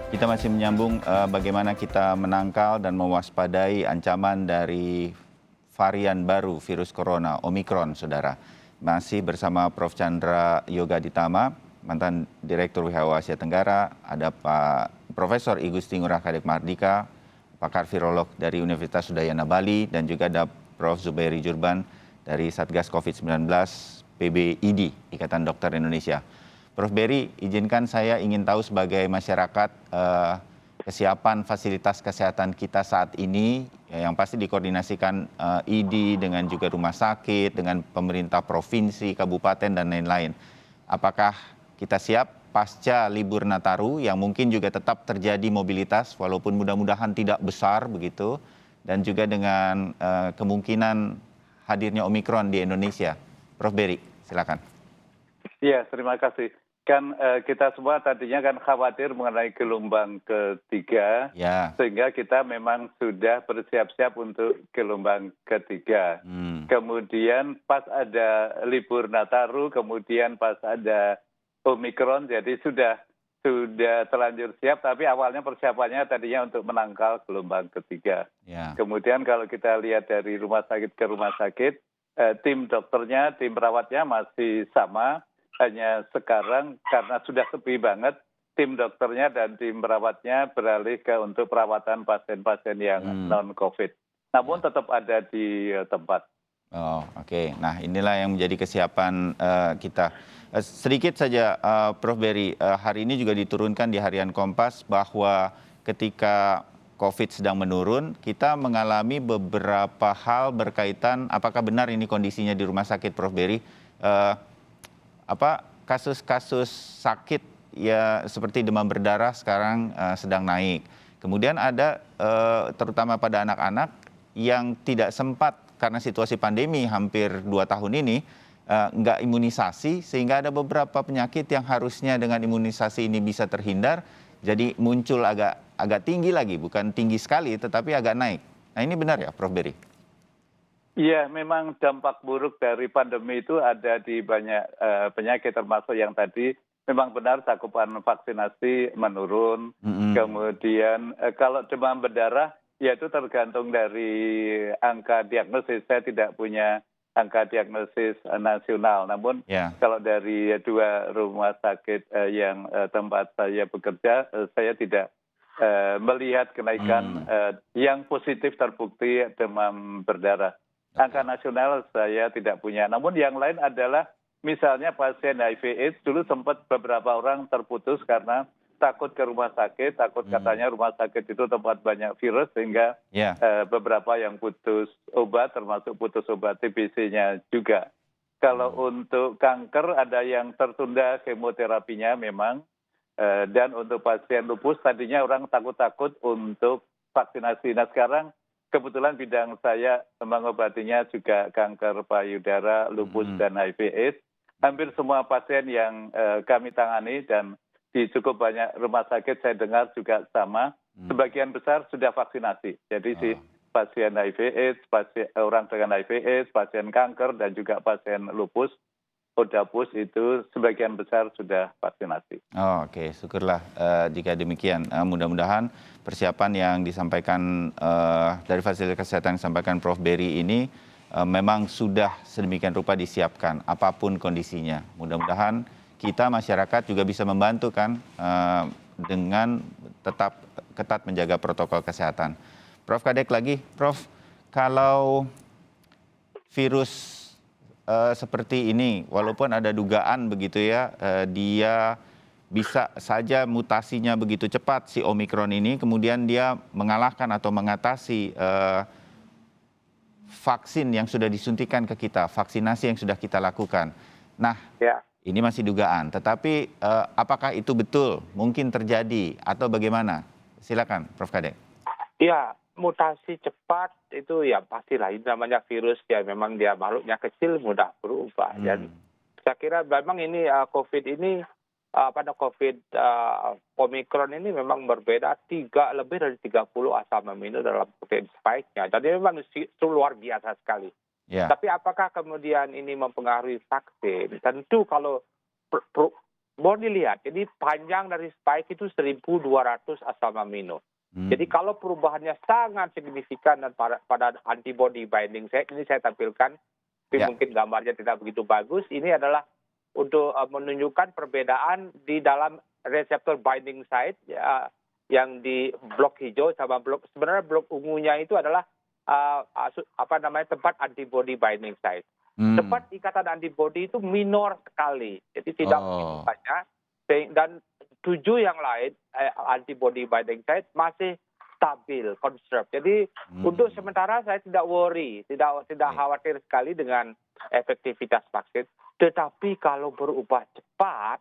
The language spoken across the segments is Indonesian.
Kita masih menyambung bagaimana kita menangkal dan mewaspadai ancaman dari varian baru virus corona, Omikron, saudara. Masih bersama Prof. Chandra Yoga Ditama, mantan Direktur WHO Asia Tenggara, ada Pak Profesor I Gusti Ngurah Kadek Mardika, pakar virolog dari Universitas Udayana Bali, dan juga ada Prof. Zubairi Jurban dari Satgas COVID-19 PBID, Ikatan Dokter Indonesia. Prof. Beri, izinkan saya ingin tahu sebagai masyarakat kesiapan fasilitas kesehatan kita saat ini, yang pasti dikoordinasikan ID dengan juga rumah sakit, dengan pemerintah provinsi, kabupaten, dan lain-lain. Apakah kita siap pasca libur Nataru yang mungkin juga tetap terjadi mobilitas, walaupun mudah-mudahan tidak besar begitu, dan juga dengan kemungkinan hadirnya Omikron di Indonesia. Prof. Beri, silakan. Ya, terima kasih. Kan kita semua tadinya kan khawatir mengenai gelombang ketiga, Ya. sehingga kita memang sudah bersiap-siap untuk gelombang ketiga. Kemudian pas ada libur Nataru, kemudian pas ada Omikron, jadi sudah terlanjur siap, tapi awalnya persiapannya tadinya untuk menangkal gelombang ketiga. Ya. Kemudian kalau kita lihat dari rumah sakit ke rumah sakit, tim dokternya, tim perawatnya masih sama. Hanya sekarang karena sudah sepi banget, tim dokternya dan tim perawatnya beralih ke untuk perawatan pasien-pasien yang non-COVID. Namun tetap ada di tempat. Oh, oke. Nah, inilah yang menjadi kesiapan kita. Sedikit saja, Prof. Beri, hari ini juga diturunkan di Harian Kompas bahwa ketika COVID sedang menurun, kita mengalami beberapa hal berkaitan, apakah benar ini kondisinya di rumah sakit, Prof. Beri? Kasus-kasus sakit ya seperti demam berdarah sekarang sedang naik. Kemudian ada terutama pada anak-anak yang tidak sempat karena situasi pandemi hampir 2 tahun ini nggak imunisasi, sehingga ada beberapa penyakit yang harusnya dengan imunisasi ini bisa terhindar, jadi muncul agak tinggi lagi, bukan tinggi sekali tetapi agak naik. Nah, ini benar ya, Prof. Beri? Iya, memang dampak buruk dari pandemi itu ada di banyak penyakit, termasuk yang tadi memang benar cakupan vaksinasi menurun. Kemudian kalau demam berdarah, ya itu tergantung dari angka diagnosis. Saya tidak punya angka diagnosis nasional. Namun kalau dari 2 rumah sakit yang tempat saya bekerja, saya tidak melihat kenaikan yang positif terbukti demam berdarah. Angka nasional saya tidak punya. Namun yang lain adalah misalnya pasien HIV/AIDS dulu sempat beberapa orang terputus karena takut ke rumah sakit, takut katanya rumah sakit itu tempat banyak virus, sehingga beberapa yang putus obat, termasuk putus obat TBC-nya juga. Kalau untuk kanker ada yang tertunda kemoterapinya memang, dan untuk pasien lupus tadinya orang takut-takut untuk vaksinasi. Nah sekarang kebetulan bidang saya mengobatinya juga kanker payudara, lupus, dan HIV/AIDS. Hampir semua pasien yang kami tangani dan di cukup banyak rumah sakit saya dengar juga sama, sebagian besar sudah vaksinasi. Jadi si pasien HIV/AIDS, orang dengan HIV/AIDS, pasien kanker, dan juga pasien lupus, Odapus itu sebagian besar sudah vaksinasi. Oh, oke, syukurlah jika demikian. Mudah-mudahan persiapan yang disampaikan dari fasilitas kesehatan yang disampaikan Prof. Beri ini memang sudah sedemikian rupa disiapkan, apapun kondisinya. Mudah-mudahan kita masyarakat juga bisa membantu kan dengan tetap ketat menjaga protokol kesehatan. Prof. Kadek lagi, Prof, kalau virus seperti ini, walaupun ada dugaan begitu ya, dia bisa saja mutasinya begitu cepat si Omikron ini, kemudian dia mengalahkan atau mengatasi vaksin yang sudah disuntikan ke kita, vaksinasi yang sudah kita lakukan. Nah, ini masih dugaan, tetapi apakah itu betul mungkin terjadi atau bagaimana? Silakan, Prof. Kadek. Ya, mutasi cepat itu ya pastilah, ini namanya virus ya, memang dia makhluknya kecil, mudah berubah. Dan saya kira memang ini COVID ini pada COVID Omikron ini memang berbeda, lebih dari 30 asam amino dalam protein spike-nya. Jadi memang itu luar biasa sekali. Tapi apakah kemudian ini mempengaruhi vaksin? Tentu kalau boleh dilihat. Jadi panjang dari spike itu 1.200 asam amino. Jadi kalau perubahannya sangat signifikan dan pada antibody binding site, ini saya tampilkan, tapi mungkin gambarnya tidak begitu bagus. Ini adalah untuk menunjukkan perbedaan di dalam reseptor binding site yang di blok hijau sama sebenarnya blok ungunya itu adalah tempat antibody binding site. Tempat ikatan antibody itu minor sekali, jadi tidak begitu banyak. Dan 7 yang lain antibody binding site masih stabil, conserve. Jadi untuk sementara saya tidak worry, tidak khawatir sekali dengan efektivitas vaksin. Tetapi kalau berubah cepat,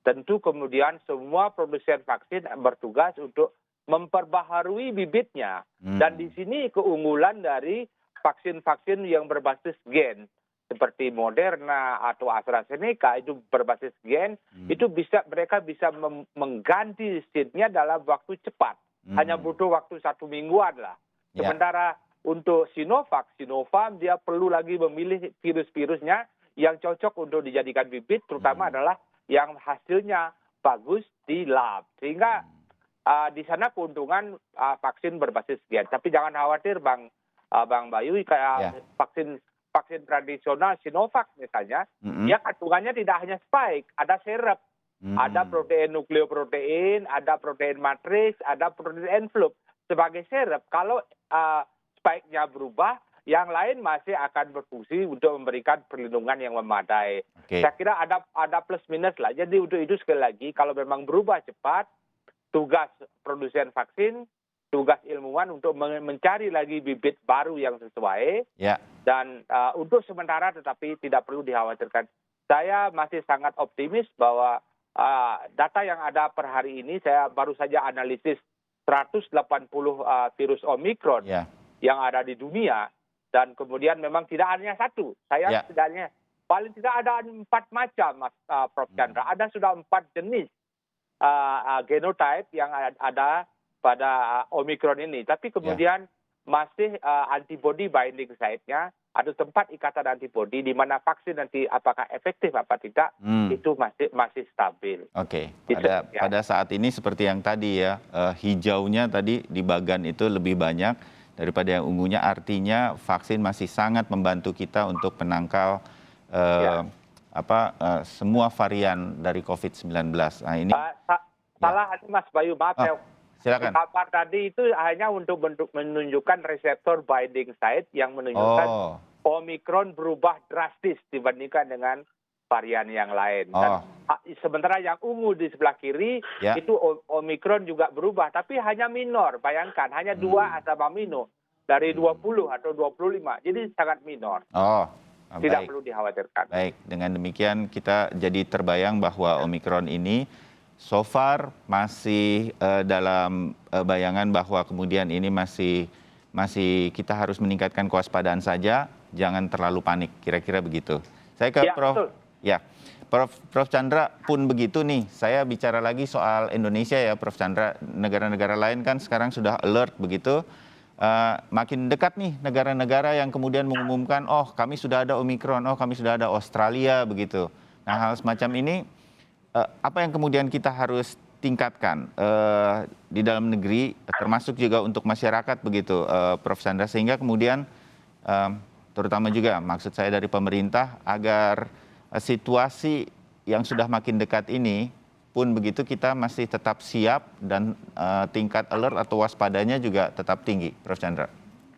tentu kemudian semua produsen vaksin bertugas untuk memperbaharui bibitnya. Dan di sini keunggulan dari vaksin-vaksin yang berbasis gen seperti Moderna atau AstraZeneca itu berbasis gen, itu mereka bisa mengganti seednya dalam waktu cepat. Hanya butuh waktu 1 mingguan lah. Sementara untuk Sinovac, Sinopharm dia perlu lagi memilih virus-virusnya yang cocok untuk dijadikan bibit, terutama adalah yang hasilnya bagus di lab. Sehingga di sana keuntungan vaksin berbasis gen. Tapi jangan khawatir Bang Bayu, kayak vaksin tradisional Sinovac misalnya, ya kandungannya tidak hanya spike, ada serep, ada protein nukleoprotein, ada protein matriks, ada protein envelope sebagai serep. Kalau spike-nya berubah, yang lain masih akan berfungsi untuk memberikan perlindungan yang memadai. Saya kira ada plus minus lah. Jadi untuk itu sekali lagi, kalau memang berubah cepat, tugas produsen vaksin, tugas ilmuwan untuk mencari lagi bibit baru yang sesuai. Dan untuk sementara tetapi tidak perlu dikhawatirkan. Saya masih sangat optimis bahwa data yang ada per hari ini, saya baru saja analisis 180 virus Omikron yang ada di dunia. Dan kemudian memang tidak hanya satu. Saya setidaknya paling tidak ada 4 macam, Mas Prof. Chandra. Ada sudah 4 jenis genotype yang ada pada Omikron ini. Tapi kemudian masih antibody binding site-nya, ada tempat ikatan antibody di mana vaksin nanti apakah efektif apa tidak, itu masih stabil. Pada saat ini seperti yang tadi ya, hijaunya tadi di bagan itu lebih banyak daripada yang ungunya, artinya vaksin masih sangat membantu kita untuk menangkal semua varian dari COVID-19. Nah, ini salah Mas Bayu, maaf ya. Silakan. Kabar tadi itu hanya untuk menunjukkan reseptor binding site yang menunjukkan Omikron berubah drastis dibandingkan dengan varian yang lain. Dan sementara yang ungu di sebelah kiri itu Omikron juga berubah, tapi hanya minor. Bayangkan hanya 2 asam amino dari 20 atau 25. Jadi sangat minor. Tidak perlu dikhawatirkan. Baik, dengan demikian kita jadi terbayang bahwa Omikron ini so far masih dalam bayangan bahwa kemudian ini masih kita harus meningkatkan kewaspadaan saja, jangan terlalu panik, kira-kira begitu. Saya ke Prof. Prof Chandra pun begitu nih. Saya bicara lagi soal Indonesia ya, Prof Chandra. Negara-negara lain kan sekarang sudah alert begitu. Makin dekat nih negara-negara yang kemudian mengumumkan, kami sudah ada Omikron, kami sudah ada Australia begitu. Nah, hal semacam ini apa yang kemudian kita harus tingkatkan di dalam negeri, termasuk juga untuk masyarakat begitu, Prof Chandra, sehingga kemudian terutama juga maksud saya dari pemerintah agar situasi yang sudah makin dekat ini pun begitu kita masih tetap siap dan tingkat alert atau waspadanya juga tetap tinggi, Prof Chandra.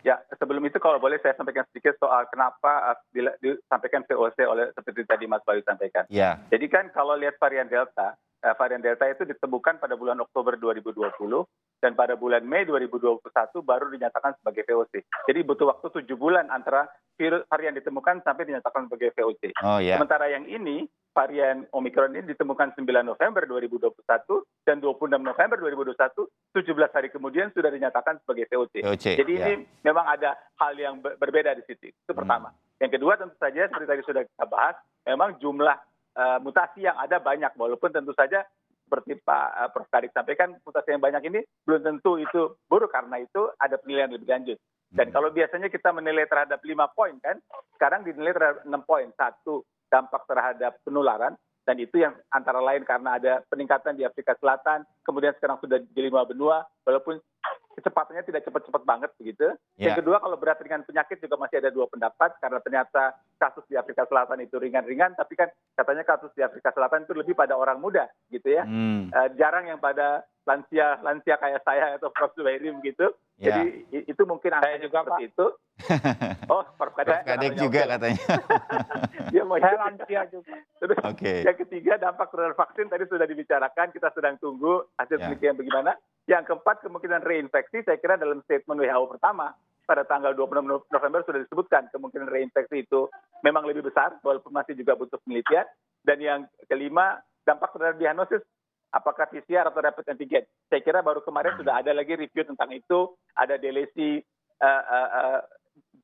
Ya, sebelum itu kalau boleh saya sampaikan sedikit soal kenapa disampaikan VOC oleh seperti tadi Mas Bayu sampaikan. Jadi kan kalau lihat varian Delta itu ditemukan pada bulan Oktober 2020 dan pada bulan Mei 2021 baru dinyatakan sebagai VOC. Jadi butuh waktu 7 bulan antara varian ditemukan sampai dinyatakan sebagai VOC. Sementara yang ini, varian Omikron ini ditemukan 9 November 2021 dan 26 November 2021, 17 hari kemudian sudah dinyatakan sebagai VOC. Jadi ini memang ada hal yang berbeda di situ. Itu pertama. Yang kedua tentu saja seperti tadi sudah kita bahas, memang jumlah mutasi yang ada banyak, walaupun tentu saja seperti Pak Prof Karik sampaikan, mutasi yang banyak ini belum tentu itu buruk, karena itu ada penilaian lebih lanjut. Dan kalau biasanya kita menilai terhadap 5 poin kan, sekarang dinilai terhadap 6 poin. 1, dampak terhadap penularan. Dan itu yang antara lain karena ada peningkatan di Afrika Selatan, kemudian sekarang sudah di 5 benua, walaupun kecepatannya tidak cepat-cepat banget begitu. Yang kedua, kalau berat ringan penyakit juga masih ada dua pendapat, karena ternyata kasus di Afrika Selatan itu ringan-ringan, tapi kan katanya kasus di Afrika Selatan itu lebih pada orang muda gitu ya. Jarang yang pada lansia kayak saya atau Prof. Zubairi begitu. Jadi itu mungkin saya juga seperti Pak. itu. Oh, Prof. Kadek juga katanya. Dia mau Saya lansia juga. Terus yang ketiga, dampak terhadap vaksin tadi sudah dibicarakan, kita sedang tunggu hasil penelitian bagaimana. Yang keempat, kemungkinan reinfeksi, saya kira dalam statement WHO pertama pada tanggal 26 November sudah disebutkan kemungkinan reinfeksi itu memang lebih besar, walaupun masih juga butuh penelitian. Dan yang kelima, dampak terhadap diagnosis, apakah PCR atau rapid antigen. Saya kira baru kemarin sudah ada lagi review tentang itu, ada delesi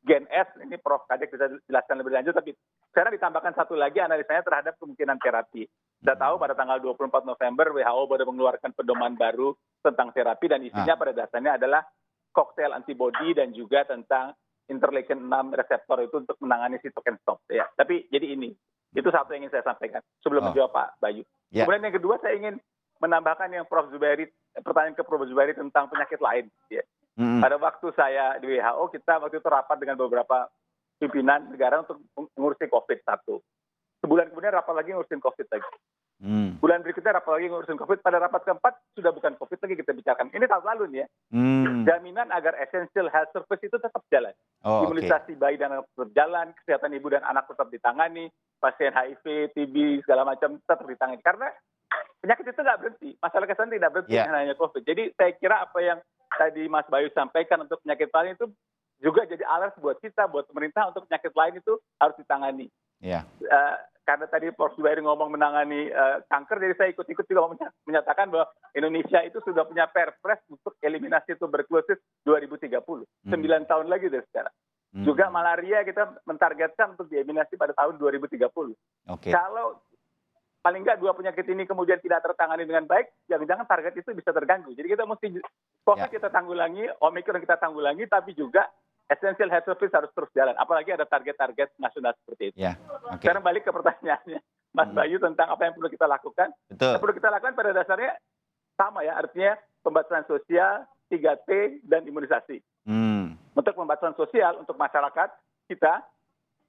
Gen S, ini Prof. Kadek bisa jelaskan lebih lanjut, tapi sekarang ditambahkan satu lagi analisanya terhadap kemungkinan terapi. Kita tahu pada tanggal 24 November WHO baru mengeluarkan pedoman baru tentang terapi dan isinya pada dasarnya adalah koktail antibody dan juga tentang interleukin 6 reseptor itu untuk menangani cytokine storm. Ya. Tapi jadi ini, itu satu yang ingin saya sampaikan sebelum menjawab Pak Bayu. Kemudian yang kedua saya ingin menambahkan yang Prof. Zubairi, pertanyaan ke Prof. Zubairi tentang penyakit lain. Ya. Pada waktu saya di WHO, kita waktu itu rapat dengan beberapa pimpinan negara untuk mengurusi COVID-1. Sebulan kemudian rapat lagi ngurusin COVID lagi. Bulan berikutnya rapat lagi ngurusin COVID. Pada rapat keempat sudah bukan COVID lagi kita bicarakan. Ini tahun lalu nih ya. Jaminan agar essential health service itu tetap jalan. Imunisasi bayi dan anak tetap jalan, kesehatan ibu dan anak tetap ditangani, pasien HIV, TB, segala macam tetap ditangani. Karena penyakit itu nggak berhenti. Masalah kesehatan tidak berhenti hanya COVID. Jadi saya kira apa yang tadi Mas Bayu sampaikan untuk penyakit lain itu juga jadi alert buat kita, buat pemerintah untuk penyakit lain itu harus ditangani. Karena tadi Prof. Zubairi ngomong menangani kanker, jadi saya ikut-ikut juga menyatakan bahwa Indonesia itu sudah punya perpres untuk eliminasi tuberkulosis 2030. 9 tahun lagi dari sekarang. Juga malaria kita mentargetkan untuk dieliminasi pada tahun 2030. Kalau paling nggak dua penyakit ini kemudian tidak tertangani dengan baik, jangan-jangan target itu bisa terganggu. Jadi kita mesti fokus kita tanggulangi, Omikron kita tanggulangi, tapi juga essential health service harus terus jalan. Apalagi ada target-target nasional seperti itu. Sekarang balik ke pertanyaannya Mas Bayu tentang apa yang perlu kita lakukan. Yang perlu kita lakukan pada dasarnya sama ya, artinya pembatasan sosial, 3T, dan imunisasi. Untuk pembatasan sosial, untuk masyarakat kita,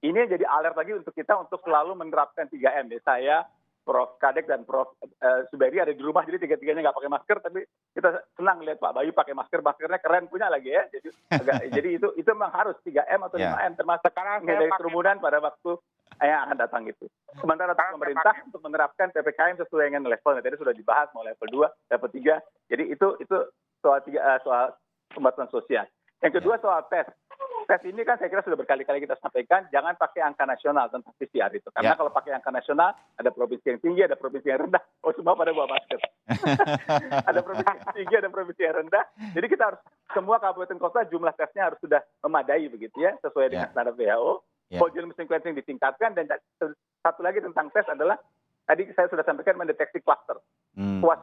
ini jadi alert lagi untuk kita untuk selalu menerapkan 3M. Ya. Saya, Prof. Kadek dan Prof. Zubairi ada di rumah, jadi tiga-tiganya nggak pakai masker, tapi kita senang lihat Pak Bayu pakai masker, maskernya keren punya lagi ya. Jadi itu memang harus 3M atau 5M, termasuk sekarang dari kerumunan pada waktu yang akan datang itu. Sementara pemerintah untuk menerapkan PPKM sesuai dengan levelnya, tadi sudah dibahas mau level 2, level 3. Jadi itu soal pembatasan sosial. Yang kedua soal tes. Tes ini kan saya kira sudah berkali-kali kita sampaikan, jangan pakai angka nasional tentang PCR itu. Karena kalau pakai angka nasional, ada provinsi yang tinggi, ada provinsi yang rendah. Oh, semua pada bawa masker. Ada provinsi yang tinggi, ada provinsi yang rendah. Jadi kita harus, semua kabupaten kota jumlah tesnya harus sudah memadai begitu ya, sesuai dengan standar WHO. Whole genome sequencing ditingkatkan, dan satu lagi tentang tes adalah, tadi saya sudah sampaikan mendeteksi cluster.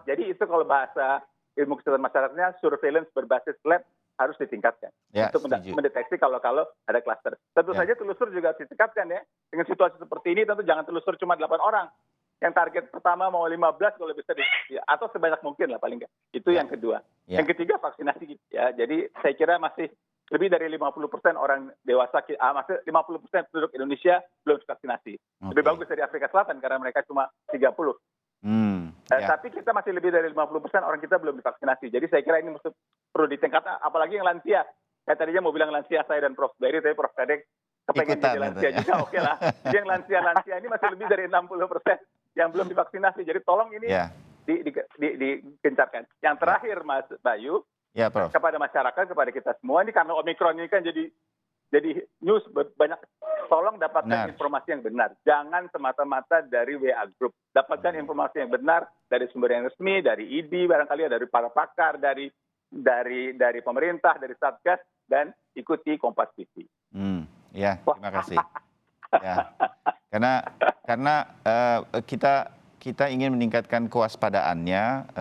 Jadi itu kalau bahasa ilmu kesehatan masyarakatnya, surveillance berbasis lab harus ditingkatkan untuk mendeteksi kalau ada klaster. Tentu saja telusur juga harus ditingkatkan ya. Dengan situasi seperti ini tentu jangan telusur cuma 8 orang. Yang target pertama mau 15 kalau bisa atau sebanyak mungkin lah paling nggak. Itu yang kedua. Yang ketiga vaksinasi ya. Jadi saya kira masih lebih dari 50% orang dewasa, masih 50% penduduk Indonesia belum divaksinasi. Lebih bagus dari Afrika Selatan karena mereka cuma 30. Tapi kita masih lebih dari 50% orang kita belum divaksinasi. Jadi saya kira ini perlu ditingkatkan, apalagi yang lansia. Saya tadinya mau bilang lansia saya dan Prof. Zubairi, tapi Prof. Kadek kepengen jadi lansia juga, oke lah. Jadi yang lansia ini masih lebih dari 60% yang belum divaksinasi. Jadi tolong ini digencarkan. Yang terakhir Mas Bayu, kepada masyarakat, kepada kita semua, ini karena Omikron ini kan jadi news banyak, tolong dapatkan informasi yang benar. Jangan semata-mata dari WA Group. Dapatkan informasi yang benar dari sumber yang resmi, dari ID, barangkali dari para pakar, dari pemerintah, dari Satgas, dan ikuti Kompas TV. Terima kasih. Karena kita ingin meningkatkan kewaspadaannya,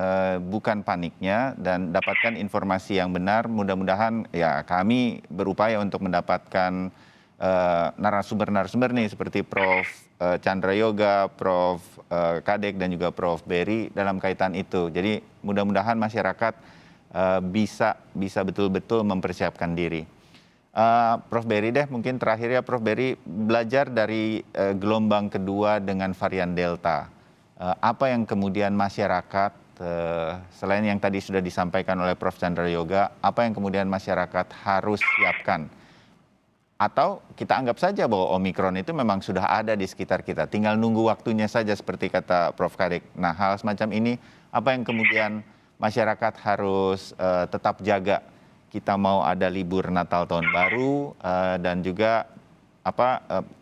bukan paniknya, dan dapatkan informasi yang benar. Mudah-mudahan ya kami berupaya untuk mendapatkan narasumber-narasumber nih seperti Prof. Chandra Yoga, Prof. Kadek dan juga Prof. Berry dalam kaitan itu. Jadi mudah-mudahan masyarakat bisa betul-betul mempersiapkan diri. Prof. Berry deh, mungkin terakhir ya Prof. Berry, belajar dari gelombang kedua dengan varian Delta. Apa yang kemudian masyarakat, selain yang tadi sudah disampaikan oleh Prof. Chandra Yoga, apa yang kemudian masyarakat harus siapkan? Atau kita anggap saja bahwa Omikron itu memang sudah ada di sekitar kita, tinggal nunggu waktunya saja seperti kata Prof. Kadek. Nah, hal semacam ini apa yang kemudian masyarakat harus tetap jaga? Kita mau ada libur Natal Tahun Baru dan juga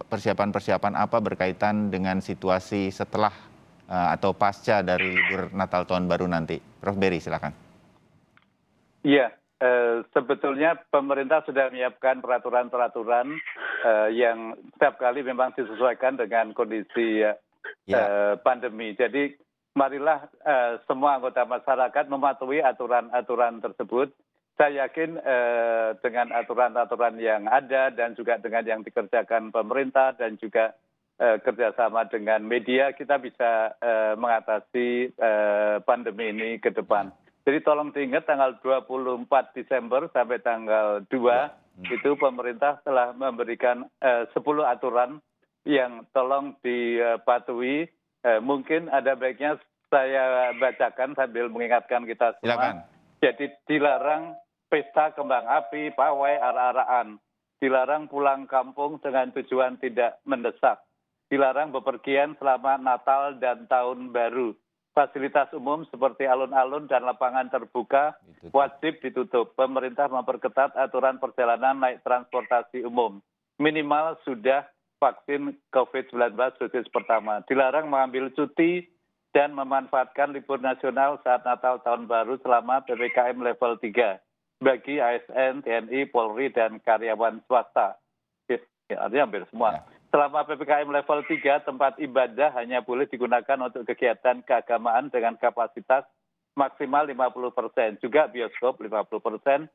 persiapan-persiapan apa berkaitan dengan situasi setelah atau pasca dari libur Natal Tahun Baru nanti. Prof. Berry, silakan. Iya. Sebetulnya pemerintah sudah menyiapkan peraturan-peraturan yang setiap kali memang disesuaikan dengan kondisi pandemi. Jadi marilah semua anggota masyarakat mematuhi aturan-aturan tersebut. Saya yakin dengan aturan-aturan yang ada dan juga dengan yang dikerjakan pemerintah dan juga kerjasama dengan media, kita bisa mengatasi pandemi ini ke depan. Jadi tolong diingat tanggal 24 Desember sampai tanggal 2 itu pemerintah telah memberikan 10 aturan yang tolong dipatuhi. Mungkin ada baiknya saya bacakan sambil mengingatkan kita semua. Silakan. Jadi dilarang pesta kembang api, pawai, ara-araan. Dilarang pulang kampung dengan tujuan tidak mendesak. Dilarang bepergian selama Natal dan Tahun Baru. Fasilitas umum seperti alun-alun dan lapangan terbuka wajib ditutup. Pemerintah memperketat aturan perjalanan naik transportasi umum. Minimal sudah vaksin COVID-19 dosis pertama. Dilarang mengambil cuti dan memanfaatkan libur nasional saat Natal Tahun Baru selama PPKM level 3 bagi ASN, TNI, Polri, dan karyawan swasta. Ya, artinya hampir semua. Selama PPKM level 3, tempat ibadah hanya boleh digunakan untuk kegiatan keagamaan dengan kapasitas maksimal 50%. Juga bioskop 50%,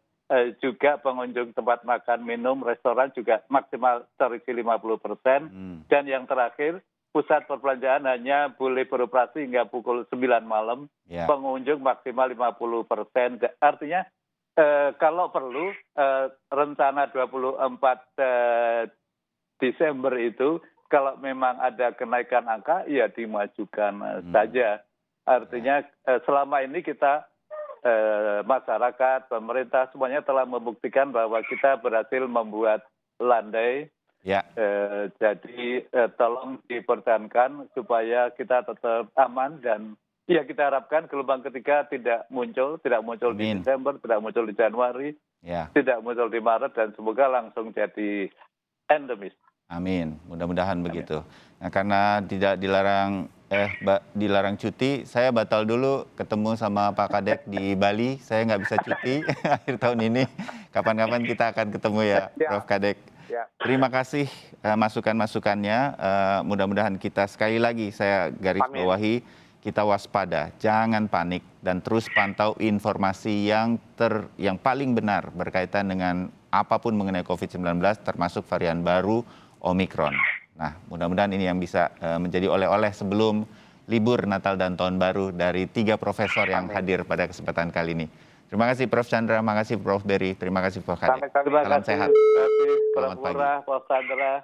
juga pengunjung tempat makan, minum, restoran juga maksimal terisi 50%. Dan yang terakhir, pusat perbelanjaan hanya boleh beroperasi hingga pukul 9 malam, pengunjung maksimal 50%. Artinya kalau perlu rencana 24 Desember itu kalau memang ada kenaikan angka ya dimajukan saja. Artinya selama ini kita masyarakat, pemerintah semuanya telah membuktikan bahwa kita berhasil membuat landai. Jadi tolong dipertahankan supaya kita tetap aman dan ya kita harapkan gelombang ketiga tidak muncul di Desember, tidak muncul di Januari, tidak muncul di Maret dan semoga langsung jadi endemis. Amin, mudah-mudahan begitu. Nah, karena tidak dilarang cuti, saya batal dulu ketemu sama Pak Kadek di Bali. Saya nggak bisa cuti akhir tahun ini. Kapan-kapan kita akan ketemu ya, Prof. Kadek. Terima kasih masukan-masukannya. Mudah-mudahan kita sekali lagi saya garis bawahi, kita waspada, jangan panik dan terus pantau informasi yang paling benar berkaitan dengan apapun mengenai COVID-19 termasuk varian baru Omikron. Nah, mudah-mudahan ini yang bisa menjadi oleh-oleh sebelum libur Natal dan Tahun Baru dari 3 profesor yang hadir pada kesempatan kali ini. Terima kasih Prof. Chandra, terima kasih Prof. Berry, terima kasih Prof. Kadek. Salam sehat. Terima kasih Prof. Murah, Prof. Chandra.